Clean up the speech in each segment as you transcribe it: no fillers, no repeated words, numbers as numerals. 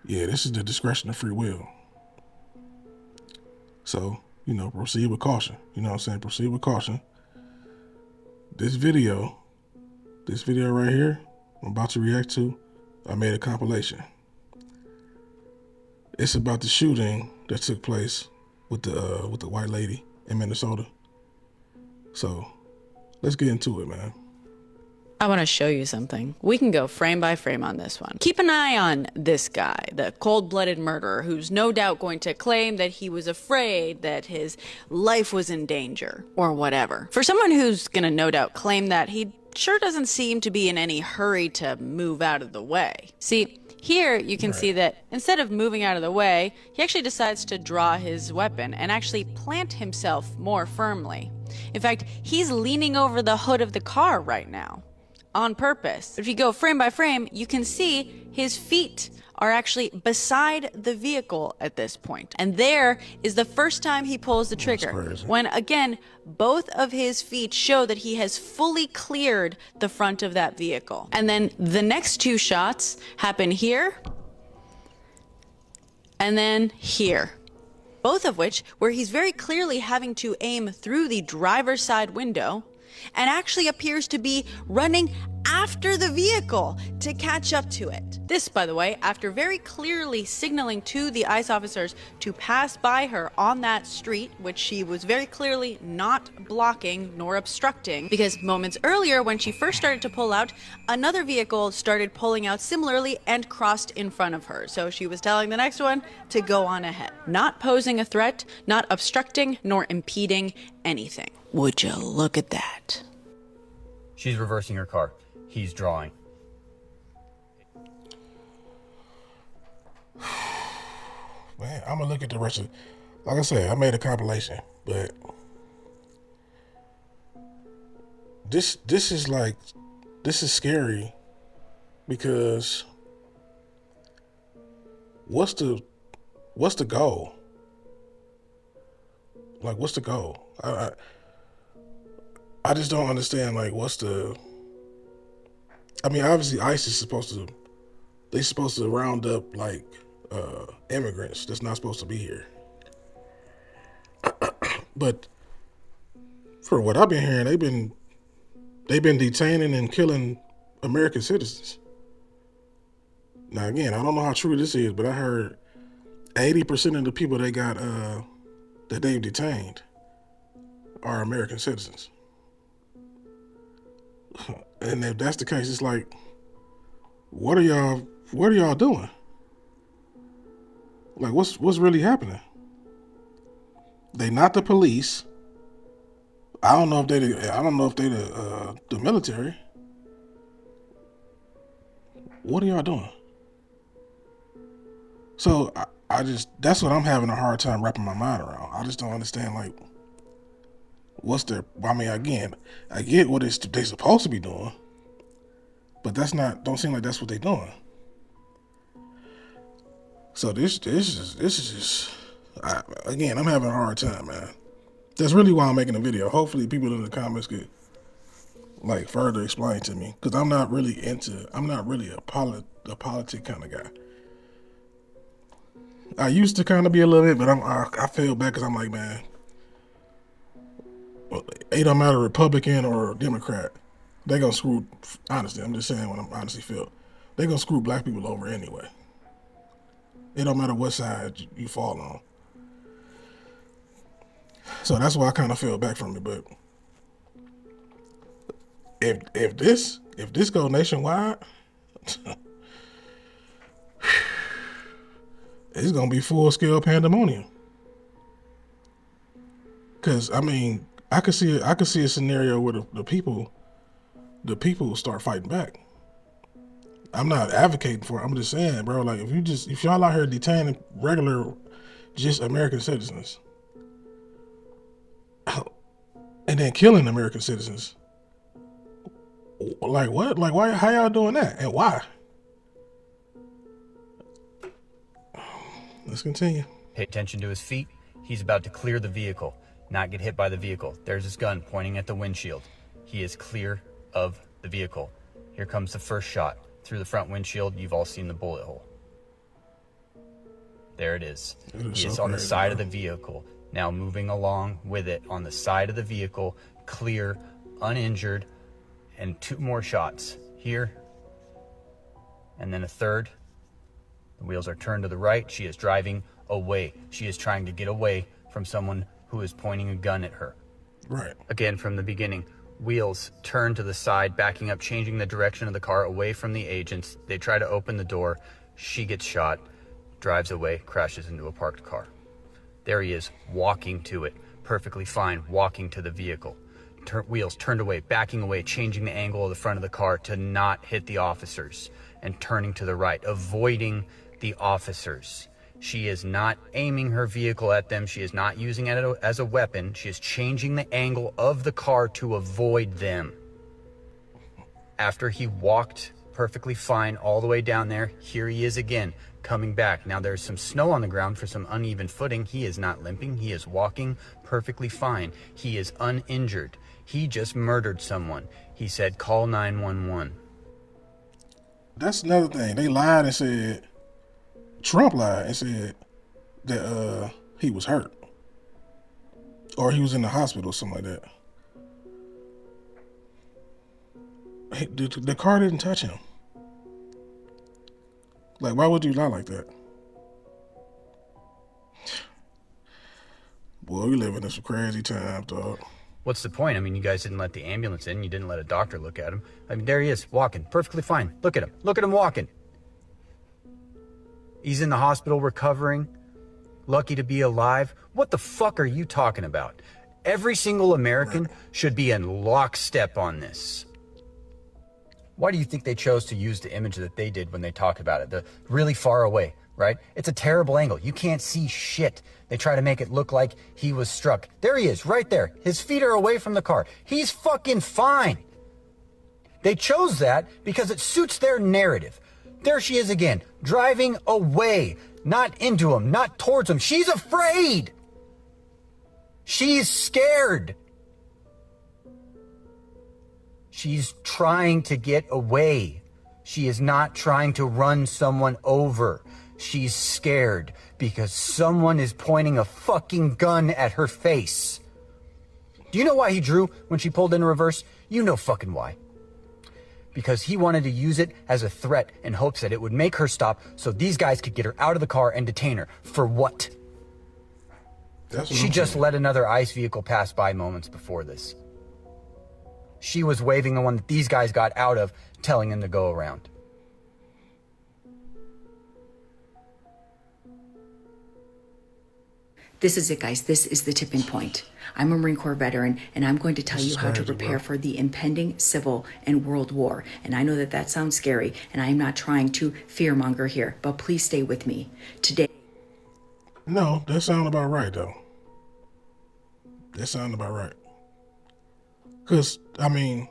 Yeah, this is the discretion of free will. So, proceed with caution. You know what I'm saying? Proceed with caution. This video right here, I'm about to react to, I made a compilation. It's about the shooting that took place with the white lady in Minnesota. So, let's get into it, man. I want to show you something. We can go frame by frame on this one. Keep an eye on this guy, the cold-blooded murderer, who's no doubt going to claim that he was afraid that his life was in danger, or whatever. For someone who's gonna no doubt claim that, he sure doesn't seem to be in any hurry to move out of the way. See, here you can see that instead of moving out of the way, he actually decides to draw his weapon and actually plant himself more firmly. In fact, he's leaning over the hood of the car right now, on purpose. If you go frame by frame, you can see his feet are actually beside the vehicle at this point. And there is the first time he pulls the trigger, when again, both of his feet show that he has fully cleared the front of that vehicle. And then the next two shots happen here, and then here. Both of which, where he's very clearly having to aim through the driver's side window, and actually appears to be running after the vehicle to catch up to it. This, by the way, after very clearly signaling to the ICE officers to pass by her on that street, which she was very clearly not blocking nor obstructing, because moments earlier when she first started to pull out, another vehicle started pulling out similarly and crossed in front of her. So she was telling the next one to go on ahead. Not posing a threat, not obstructing nor impeding anything. Would you look at that? She's reversing her car. He's drawing. Man, I'm gonna look at the rest of. Like I said, I made a compilation, but this is scary because what's the goal? Like, what's the goal? I just don't understand. Like, what's the? I mean, obviously, ICE is supposed to round up like immigrants that's not supposed to be here. But for what I've been hearing, they've been detaining and killing American citizens. Now, again, I don't know how true this is, but I heard 80% of the people they got that they've detained are American citizens. And if that's the case, it's like, what are y'all doing? Like, what's really happening? They not the police. I don't know if they the military. What are y'all doing? So that's what I'm having a hard time wrapping my mind around. I just don't understand, like, what's their, I mean, again, I get what they supposed to be doing, but don't seem like that's what they're doing. So this is just, again, I'm having a hard time, man. That's really why I'm making a video. Hopefully people in the comments could, like, further explain to me, because I'm not really a politic kind of guy. I used to kind of be a little bit, but I feel bad because I'm like, man, it don't matter Republican or Democrat. They gonna screw, honestly, I'm just saying what I honestly feel. They gonna screw black people over anyway. It don't matter what side you fall on. So that's why I kind of fell back from it. But if this go nationwide, it's gonna be full scale pandemonium. Cause I mean, I could see a scenario where the people start fighting back. I'm not advocating for it. I'm just saying, bro, like, if y'all out here detaining regular, just American citizens, and then killing American citizens, like, what? Like, why? How y'all doing that? And why? Let's continue. Pay attention to his feet. He's about to clear the vehicle, not get hit by the vehicle. There's his gun pointing at the windshield. He is clear of the vehicle. Here comes the first shot. Through the front windshield, you've all seen the bullet hole. There it is. It is He is so on the crazy, side bro. of the vehicle. Now moving along with it on the side of the vehicle, clear, uninjured, and 2 more shots here. And then a third. The wheels are turned to the right. She is driving away. She is trying to get away from someone who is pointing a gun at her. Right. Again, from the beginning, wheels turn to the side, backing up, changing the direction of the car away from the agents. They try to open the door. She gets shot, drives away, crashes into a parked car. There he is, walking to it, perfectly fine, walking to the vehicle. Wheels turned away, backing away, changing the angle of the front of the car to not hit the officers, and turning to the right, avoiding the officers. She is not aiming her vehicle at them. She is not using it as a weapon. She is changing the angle of the car to avoid them. After he walked perfectly fine all the way down there, here he is again, coming back. Now there's some snow on the ground for some uneven footing. He is not limping. He is walking perfectly fine. He is uninjured. He just murdered someone. He said, call 911. That's another thing. They lied and said, Trump lied and said that he was hurt. Or he was in the hospital or something like that. Hey, the car didn't touch him. Like, why would you lie like that? Boy, we living in some crazy times, dog. What's the point? I mean, you guys didn't let the ambulance in. You didn't let a doctor look at him. I mean, there he is, walking, perfectly fine. Look at him. Look at him walking. He's in the hospital recovering, lucky to be alive. What the fuck are you talking about? Every single American should be in lockstep on this. Why do you think they chose to use the image that they did when they talked about it? The really far away, right? It's a terrible angle. You can't see shit. They try to make it look like he was struck. There he is, right there. His feet are away from the car. He's fucking fine. They chose that because it suits their narrative. There she is again, driving away, not into him, not towards him. She's afraid. She's scared. She's trying to get away. She is not trying to run someone over. She's scared because someone is pointing a fucking gun at her face. Do you know why he drew when she pulled in reverse? You know fucking why. Because he wanted to use it as a threat in hopes that it would make her stop so these guys could get her out of the car and detain her. For what? That's what She I'm just saying. let another ICE vehicle pass by moments before this. She was waving the one that these guys got out of, telling him to go around. This is it, guys. This is the tipping point. I'm a Marine Corps veteran, and I'm going to tell This you is how to crazy, prepare bro. for the impending civil and world war. And I know that that sounds scary, and I am not trying to fearmonger here, but please stay with me. Today, No, that sound about right, though. That sound about right. Because, I mean,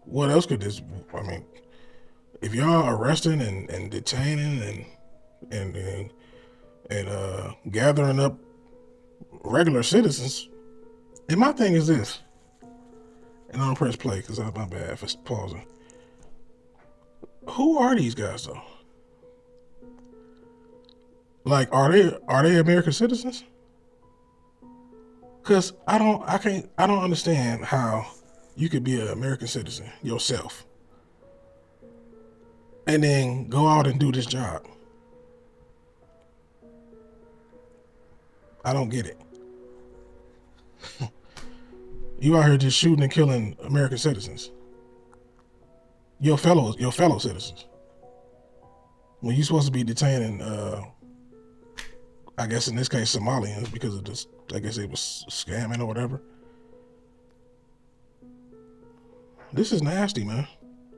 what else could this... I mean, if y'all arresting and detaining and gathering up regular citizens, and my thing is this, and I don't press play because I'm my bad for pausing. Who are these guys, though? Like, are they American citizens? Cause I don't understand how you could be an American citizen yourself and then go out and do this job. I don't get it. You out here just shooting and killing American citizens. Your fellow citizens. When you're supposed to be detaining I guess in this case Somalians because of this, I guess it was scamming or whatever. This is nasty, man.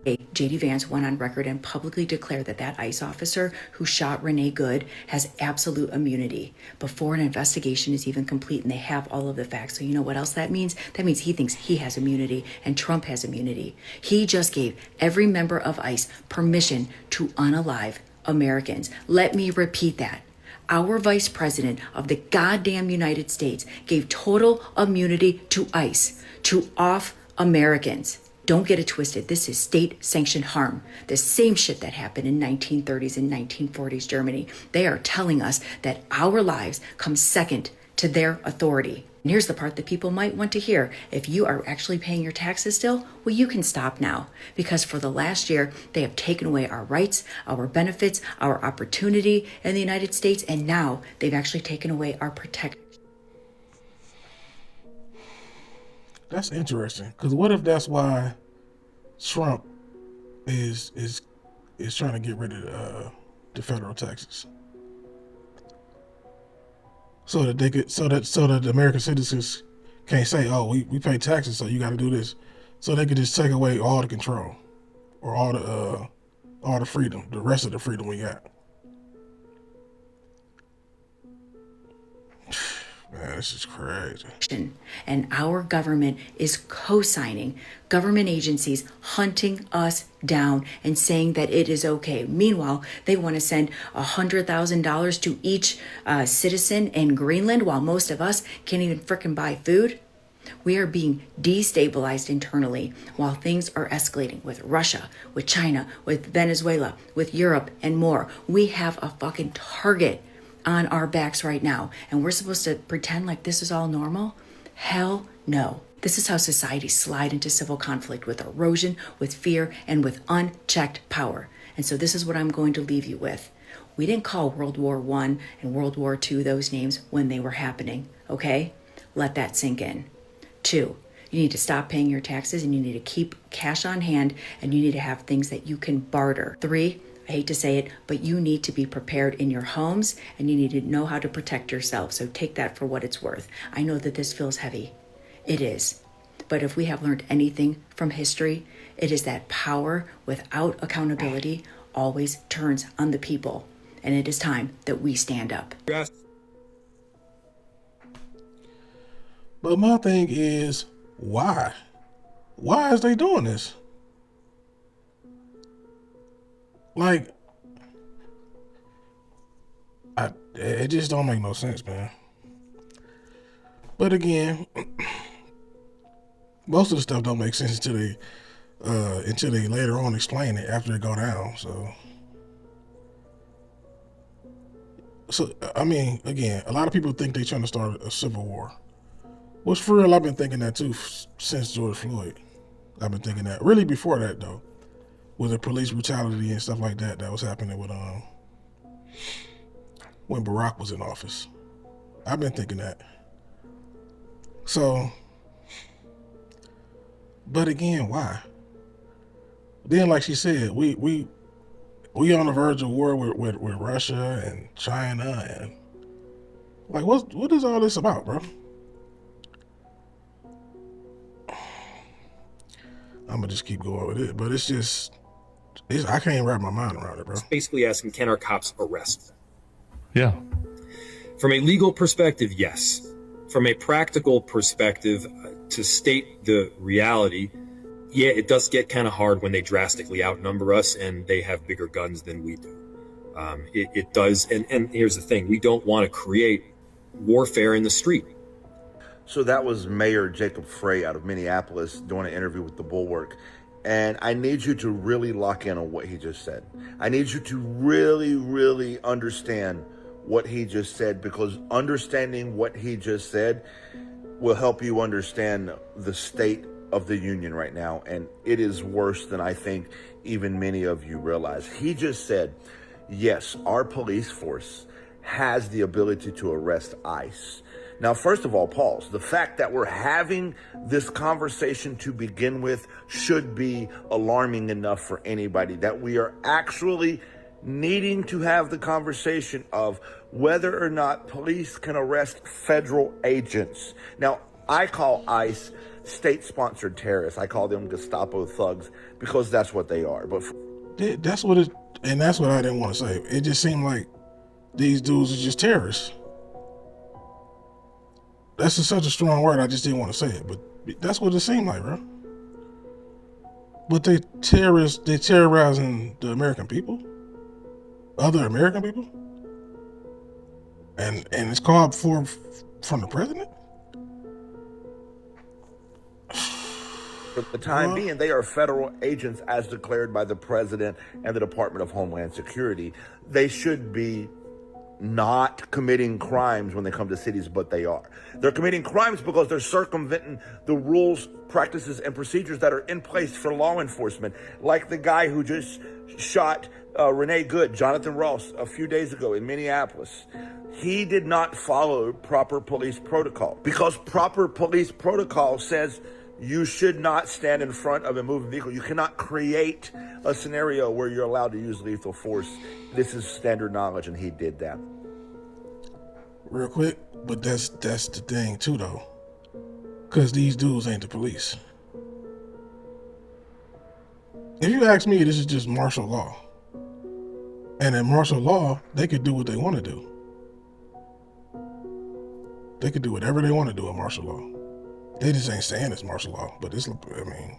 J.D. Vance went on record and publicly declared that that ICE officer who shot Renee Good has absolute immunity before an investigation is even complete, and they have all of the facts. So you know what else that means? That means he thinks he has immunity and Trump has immunity. He just gave every member of ICE permission to unalive Americans. Let me repeat that. Our vice president of the goddamn United States gave total immunity to ICE, to off Americans. Don't get it twisted. This is state-sanctioned harm. The same shit that happened in 1930s and 1940s Germany. They are telling us that our lives come second to their authority. And here's the part that people might want to hear. If you are actually paying your taxes still, well, you can stop now. Because for the last year, they have taken away our rights, our benefits, our opportunity in the United States, and now they've actually taken away our protection. That's interesting. Because what if that's why Trump is trying to get rid of the federal taxes, so that the American citizens can't say, "Oh, we pay taxes, so you got to do this," so they could just take away all the control or all the freedom, the rest of the freedom we got. Man, this is crazy. And our government is co-signing government agencies hunting us down and saying that it is okay. Meanwhile, they want to send $100,000 to each citizen in Greenland while most of us can't even frickin' buy food. We are being destabilized internally while things are escalating with Russia, with China, with Venezuela, with Europe, and more. We have a fucking target on our backs right now, and we're supposed to pretend like this is all normal? Hell no. This is how societies slide into civil conflict, with erosion, with fear, and with unchecked power. And so this is what I'm going to leave you with. We didn't call World War I and World War II those names when they were happening, okay? Let that sink in. 2, you need to stop paying your taxes, and you need to keep cash on hand, and you need to have things that you can barter. 3, I hate to say it, but you need to be prepared in your homes, and you need to know how to protect yourself. So take that for what it's worth. I know that this feels heavy. It is. But if we have learned anything from history, it is that power without accountability always turns on the people. And it is time that we stand up. But my thing is, why? Why is they doing this? Like, it just don't make no sense, man. But again, most of the stuff don't make sense until they later on explain it after it go down. So I mean, again, a lot of people think they're trying to start a civil war. Which for real, I've been thinking that too since George Floyd. I've been thinking that. Really before that though. With the police brutality and stuff like that was happening with when Barack was in office. I've been thinking that. So, but again, why? Then, like she said, we on the verge of war with Russia and China, and like what is all this about, bro? I'm gonna just keep going with it, but I can't wrap my mind around it, bro. It's basically asking, can our cops arrest? Yeah. From a legal perspective, yes. From a practical perspective, to state the reality, yeah, it does get kind of hard when they drastically outnumber us and they have bigger guns than we do. It does, and here's the thing, we don't want to create warfare in the street. So that was Mayor Jacob Frey out of Minneapolis doing an interview with The Bulwark. And I need you to really lock in on what he just said. I need you to really, really understand what he just said, because understanding what he just said will help you understand the state of the union right now. And it is worse than I think even many of you realize. He just said, yes, our police force has the ability to arrest ICE. Now, first of all, pause. The fact that we're having this conversation to begin with should be alarming enough for anybody, that we are actually needing to have the conversation of whether or not police can arrest federal agents. Now, I call ICE state-sponsored terrorists. I call them Gestapo thugs because that's what they are. But that's what I didn't want to say. It just seemed like these dudes are just terrorists. That's such a strong word. I just didn't want to say it, but that's what it seemed like, bro. But they terrorizing the American people, other American people, and it's called from the president. For the time being, they are federal agents as declared by the president and the Department of Homeland Security. They should be not committing crimes when they come to cities, but they are. They're committing crimes because they're circumventing the rules, practices, and procedures that are in place for law enforcement. Like the guy who just shot Renee Good, Jonathan Ross, a few days ago in Minneapolis. He did not follow proper police protocol, because proper police protocol says you should not stand in front of a moving vehicle. You cannot create a scenario where you're allowed to use lethal force. This is standard knowledge, and he did that. Real quick, but that's the thing too, though, because these dudes ain't the police. If you ask me, this is just martial law, and in martial law, they could do what they want to do. They could do whatever they want to do in martial law. They just ain't saying it's martial law, but it's, I mean,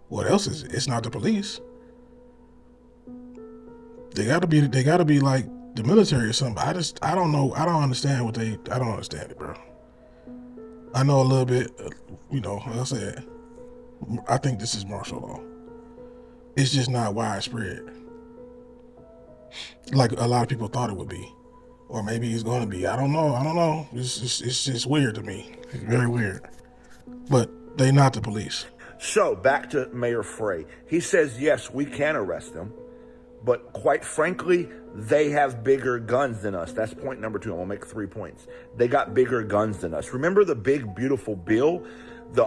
what else is it? It's not the police. They gotta be like the military or something. I don't know. I don't understand I don't understand it, bro. I know a little bit, like I said, I think this is martial law. It's just not widespread, like a lot of people thought it would be. Or maybe it's going to be. I don't know. It's just weird to me. It's very weird. But they not the police. So back to Mayor Frey. He says, yes, we can arrest them, but quite frankly, they have bigger guns than us. That's point number 2. I'm gonna make 3 points. They got bigger guns than us. Remember the big, beautiful bill?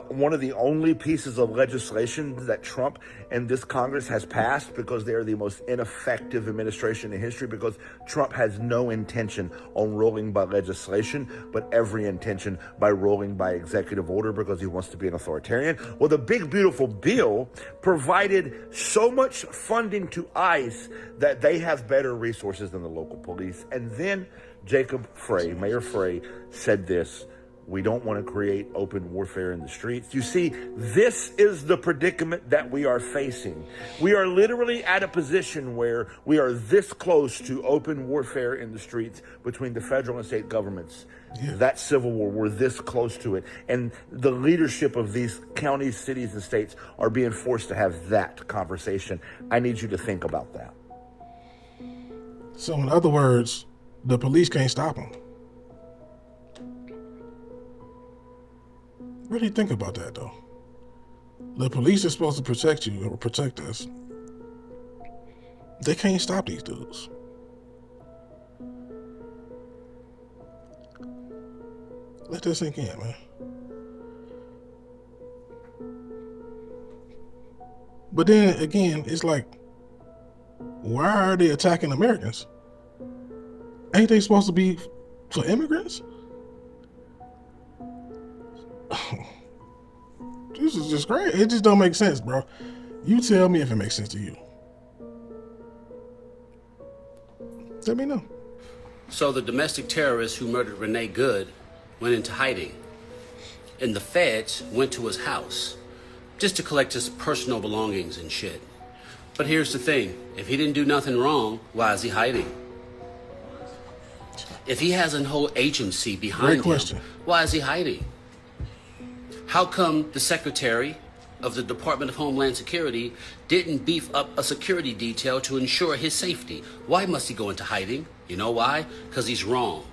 One of the only pieces of legislation that Trump and this Congress has passed, because they are the most ineffective administration in history, because Trump has no intention on rolling by legislation, but every intention by rolling by executive order, because he wants to be an authoritarian. Well, the big, beautiful bill provided so much funding to ICE that they have better resources than the local police. And then Jacob Frey, Mayor Frey, said this: we don't want to create open warfare in the streets. You see, this is the predicament that we are facing. We are literally at a position where we are this close to open warfare in the streets between the federal and state governments. Yeah. That civil war, we're this close to it. And the leadership of these counties, cities, and states are being forced to have that conversation. I need you to think about that. So in other words, the police can't stop them. Really think about that, though. The police are supposed to protect you or protect us. They can't stop these dudes. Let that sink in, man. But then again, it's like, why are they attacking Americans? Ain't they supposed to be for immigrants? This is just great. It just don't make sense, bro. You tell me if it makes sense to you. Let me know. So the domestic terrorist who murdered Renee Good went into hiding, and the feds went to his house just to collect his personal belongings and shit. But here's the thing: if he didn't do nothing wrong, why is he hiding? If he has a whole agency behind him, why is he hiding? How come the Secretary of the Department of Homeland Security didn't beef up a security detail to ensure his safety? Why must he go into hiding? You know why? Because he's wrong.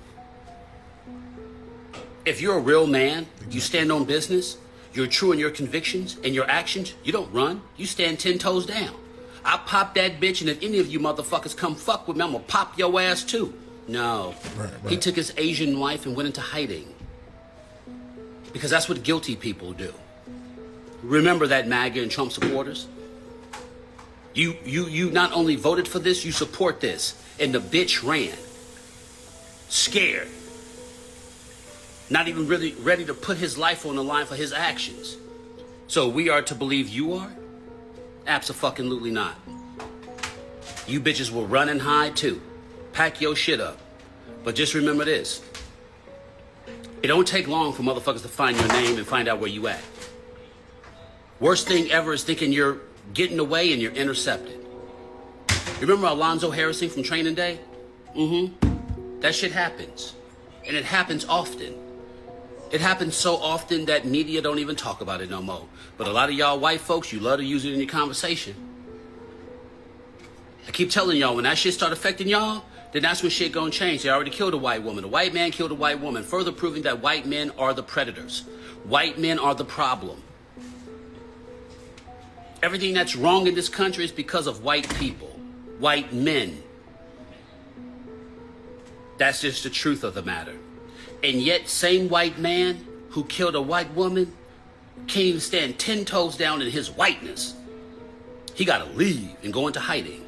If you're a real man, you stand on business, you're true in your convictions and your actions, you don't run, you stand 10 toes down. I pop that bitch, and if any of you motherfuckers come fuck with me, I'm gonna pop your ass too. No. Right. He took his Asian wife and went into hiding. Because that's what guilty people do. Remember that, MAGA and Trump supporters? You not only voted for this, you support this. And the bitch ran. Scared. Not even really ready to put his life on the line for his actions. So we are to believe you are? Abso-fucking-lutely not. You bitches will run and hide too. Pack your shit up. But just remember this. It don't take long for motherfuckers to find your name and find out where you at. Worst thing ever is thinking you're getting away and you're intercepted. Remember Alonzo Harrison from Training Day? That shit happens. And it happens often. It happens so often that media don't even talk about it no more. But a lot of y'all white folks, you love to use it in your conversation. I keep telling y'all, when that shit start affecting y'all, then that's when shit gonna change. They already killed a white woman. A white man killed a white woman, further proving that white men are the predators. White men are the problem. Everything that's wrong in this country is because of white people, white men. That's just the truth of the matter. And yet, same white man who killed a white woman can't even stand 10 toes down in his whiteness. He gotta leave and go into hiding.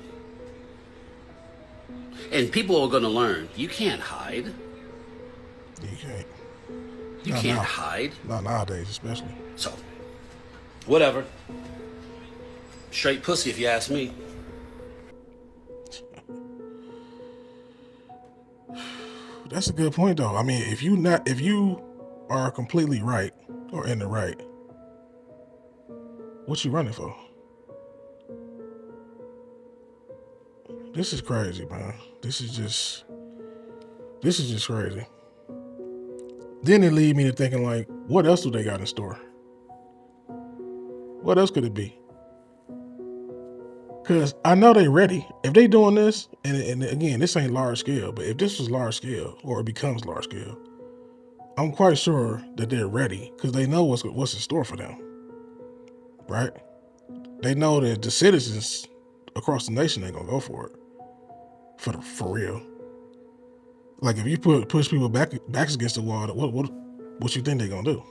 And people are gonna learn, you can't hide. You can't. You Not can't now. hide. Not nowadays, especially. So, whatever. Straight pussy if you ask me. That's a good point, though. I mean, if you are completely right or in the right, what you running for? This is crazy, man. This is just crazy. Then it lead me to thinking, like, what else do they got in store? What else could it be? Because I know they ready. If they doing this, and again, this ain't large scale, but if this was large scale or it becomes large scale, I'm quite sure that they're ready because they know what's in store for them, right? They know that the citizens across the nation ain't gonna go for it, for real. Like if you push people backs against the wall, what you think they gonna do?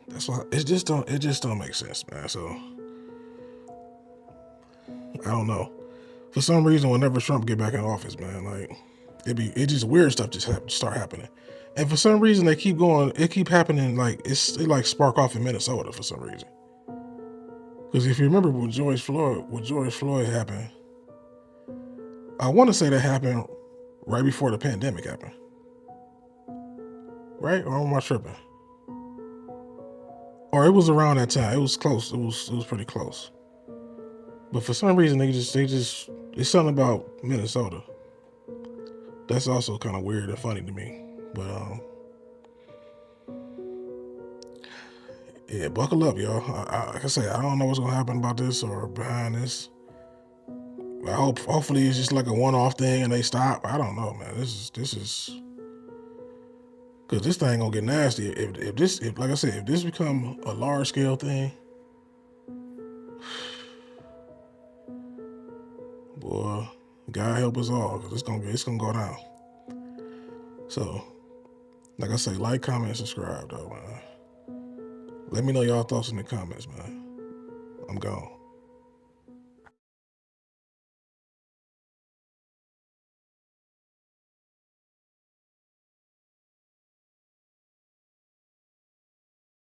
That's why it just don't make sense, man. So I don't know. For some reason, whenever Trump get back in office, man, like it just weird stuff just start happening. And for some reason, they keep going. It keep happening. Like it like spark off in Minnesota for some reason. Because if you remember when George Floyd happened, I want to say that happened right before the pandemic happened, right? Or am I tripping? Or it was around that time. It was close. It was pretty close. But for some reason, they just it's something about Minnesota. That's also kind of weird and funny to me. But yeah, buckle up, y'all. Like I say, I don't know what's gonna happen about this or behind this. Hopefully it's just like a one-off thing and they stop. I don't know, man. This is because this thing gonna get nasty. If like I said, if this become a large scale thing, boy, God help us all, because it's gonna go down. So, like I say, like, comment, subscribe, though, man. Let me know y'all thoughts in the comments, man. I'm gone.